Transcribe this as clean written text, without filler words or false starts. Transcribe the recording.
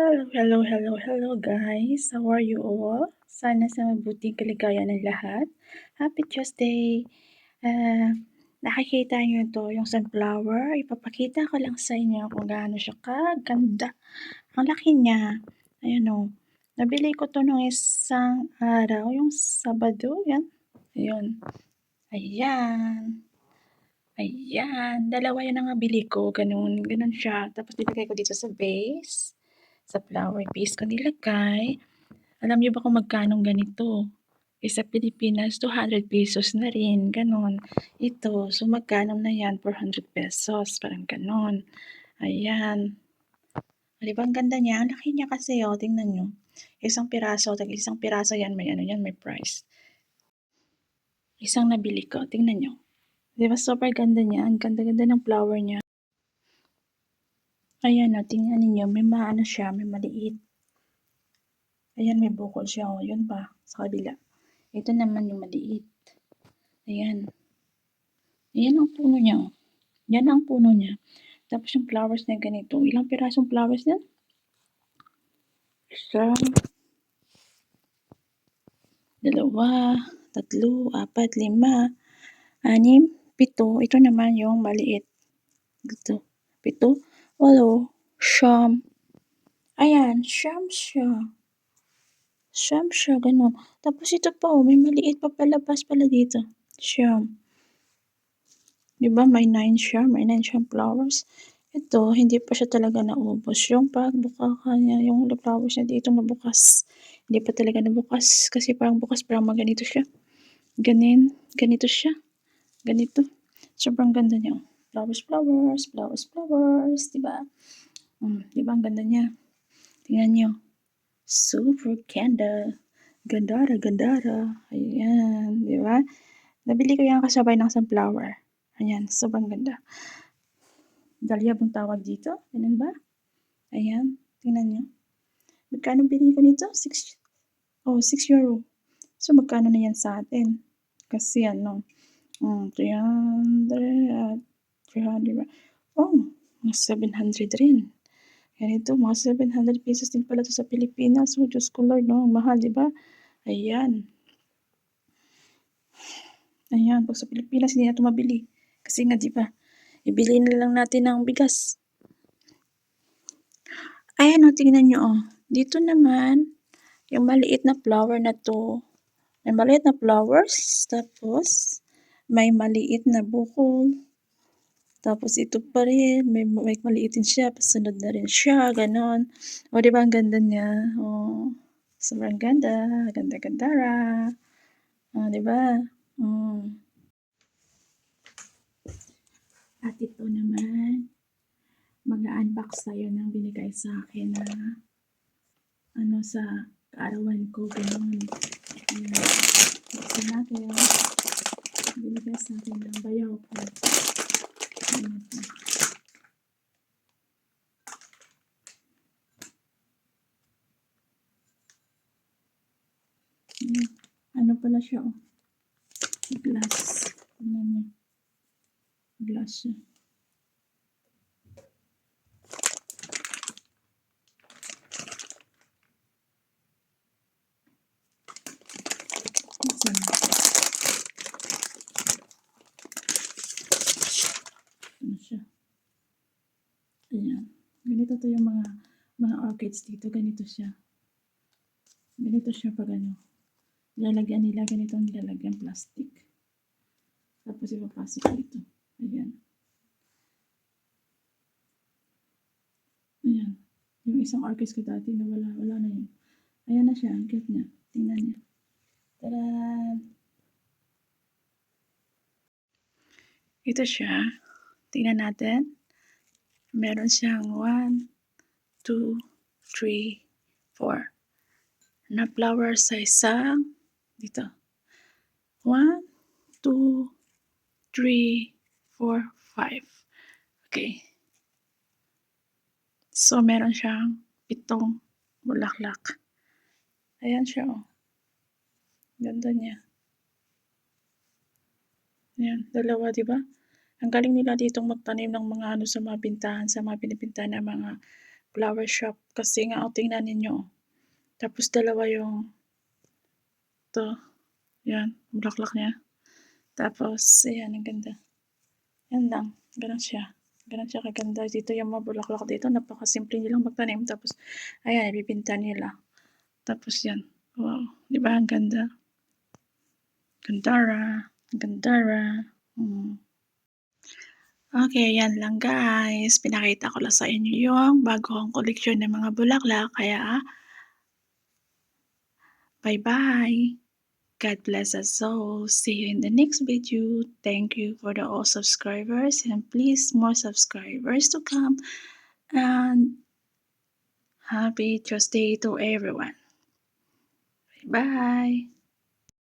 Hello guys. How are you all? Sana sa mabuting kalagayan ng lahat. Happy Tuesday! Nakikita niyo to, yung sunflower. Ipapakita ko lang sa inyo kung gaano siya kaganda. Ang laki niya. Ayan o. Nabili ko to nung isang araw, yung Sabado. Yan. Ayun. Ayan. Ayan. Dalawa yan ang nabili ko. Ganun siya. Tapos nilagay ko dito sa vase. Sa flower vase ko nilagay. Alam niyo ba kung magkano ganito? Sa Pilipinas, 200 pesos na rin, ganon. Ito, so magkano na yan? 400 pesos, parang ganon. Ayan. Di ba ang ganda niya? Ang laki niya kasi, oh, tingnan nyo. Isang piraso yan, may ano yan, may price. Isang nabili ko, tingnan nyo. Di ba super ganda niya? Ang ganda-ganda ng flower niya. Ayan, oh, tingnan ninyo, may maano siya, may maliit. Ayan, may bukol siya, oh, yun pa, sa kabila. Ito naman yung maliit. Ayan. Ayan ang puno niya. Yan ang puno niya. Tapos yung flowers na ganito. Ilang pirasong flowers yan? Isa, dalawa, tatlo, apat, lima, anim, pito. Ito naman yung maliit. Dito. Pito, walo, siyam. Ayan, siyam siya. Siyam siya, ganun. Tapos ito pa, oh, may maliit pa palabas pala dito. Siyam. Diba may 9 siya, may 9 siyang flowers. Ito, hindi pa siya talaga naubos. Yung pagbuka niya, yung flowers niya dito nabukas. Hindi pa talaga nabukas kasi parang bukas, parang maganito siya. Ganito siya. Ganito. Sobrang ganda niya. Flowers, diba? Diba ang ganda niya? Tingnan niyo. Super ganda. Gandara. Ayan, diba? Nabili ko yan kasabay ng sunflower. Ayan, sobrang ganda. Dahlia bang tawag dito? Ganun ba? Ayan, tingnan nyo. Magkano bilhin ko nito? 6 euro. So, magkano na yan sa atin? Kasi ano, 300, mga 700 rin. Ganito, mga 700 pesos din pala to sa Pilipinas. So, Diyos ko Lord, no? Mahal, di ba? Ayan. Ayan, pag sa Pilipinas, hindi na ito mabili. Kasi nga, di ba? Ibili na lang natin ng bigas. Ayan, o, tingnan nyo, oh. Dito naman, yung maliit na flower na to. May maliit na flowers, tapos may maliit na bukol. Tapos ito pa rin, may maliit din siya, pasunod na rin siya, ganon. O, diba ang ganda niya? O, sobrang ganda, ganda-gandara. O, diba? At ito naman, mag-unbox tayo ng binigay sa akin na ano sa kaarawan ko, ganon. Buksan natin. Binigay sa akin ng bayaw ko. Ano pala siya, oh. Glass. Tingnan niyo. Glass siya. Ano siya? Ayan. Ganito to yung mga orchids dito. Ganito siya. Ganito siya pag ano. Nilalagyan nila. Ganito ang nilalagyan plastic. Tapos ipapasok dito. Ayan. Ayan. Yung isang orchids ko dati na wala na yun. Ayan na siya. Ang cute niya. Tingnan niya. Tada! Ito siya. Tingnan natin. Meron siyang 1, 2, 3, 4 na flower sa isang dito. 1, 2, 3, 4, 5. Okay. So, meron siyang 7 bulaklak. Ayan siya, oh. Ganda niya. Ayan, dalawa, diba? Ang galing nila ditong magtanim ng mga ano sa mga bintahan, sa mga binibintahan na mga flower shop kasi nga, tingnan ninyo, tapos dalawa yung 'to, 'yan, bulaklak niya. Tapos ayan, ang ganda. 'Yan lang, gano'n siya kaganda. Dito yung mga bulaklak dito napakasimple nilang magtanim tapos ayan ibebenta nila. Tapos 'yan, wow, 'di ba ang ganda? Gandara, gandara, hmm. Okey, 'yan lang guys, pinakita ko lang sa inyo yung bago kong koleksyon ng mga bulaklak kaya bye-bye. God bless us all. See you in the next video. Thank you for the all subscribers and please more subscribers to come. And happy Tuesday to everyone. Bye.